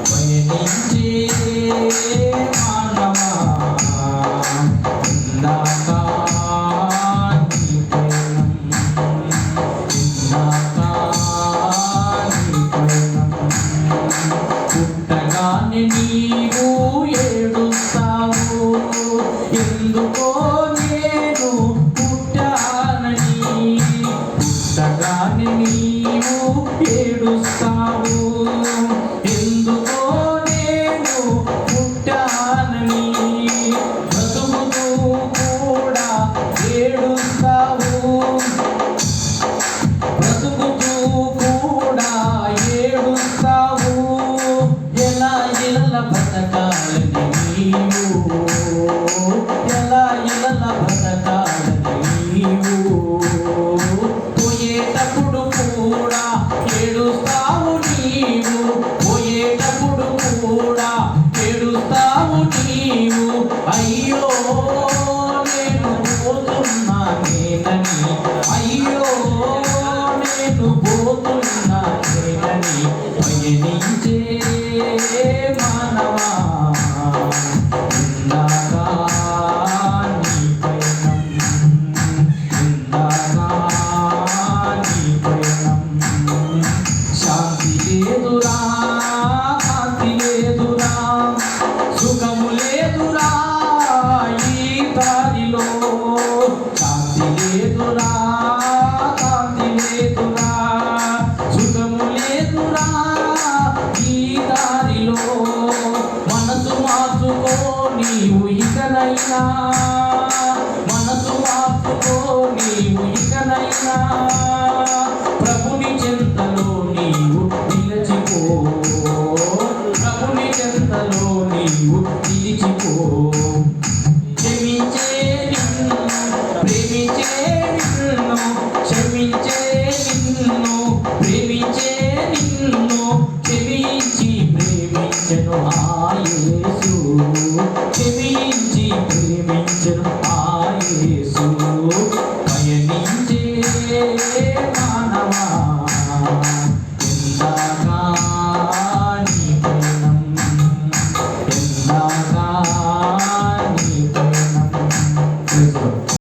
పయనించే మానవా ఇందాక నీ పయనం పుట్టగానే నీవు ఏడుస్తావు ఎందుకో నేను పుట్టానని పుట్టగానే నీవు ఏడుస్తావు ఎందుకో నేను పుట్టానని బ్రతుకుతూ కూడా ఏడుస్తావు బ్రతుకుతూ కూడా ఏడుస్తావు ఎలా బ్రతకాలని నీవు ఎలా బ్రతకాలని నీవు పోయేటప్పుడు కూడా ఏడుస్తావు నీవు పోయేటప్పుడు కూడా ఏడుస్తావు నీవు అయ్యో నేను పోతున్నానేనని అయ్యో నేను పోతున్నానేనని పయనించే మానవా ఇందాక నీ పయనం ఇందాక నీ పయనం శాంతి లేదురా కాంతి లేదురా సుఖము లేదురా ఈ దారిలో శాంతి లేదురా కాంతి లేదురా సుఖము లేదురా ఈ దారిలో మనసు మార్చుకో నీవు ఇకనైనా మనసు మార్చుకో నీవు ఇకనైనా ప్రభుని చెంతలో నీవు నిలిచిపో ప్రభుని చెంతలో నీవు నిలిచిపో క్షమించే నిన్ను ప్రేమించే నిన్ను క్షమించే నిన్ను ప్రేమించే నిన్ను క్షమించి ప్రేమించను ఆ యేసు క్షమించి ప్రేమించను ఆ యేసు పయనించే మానవా ఇందాక నీ పయనం ఇందాక నీ పయనం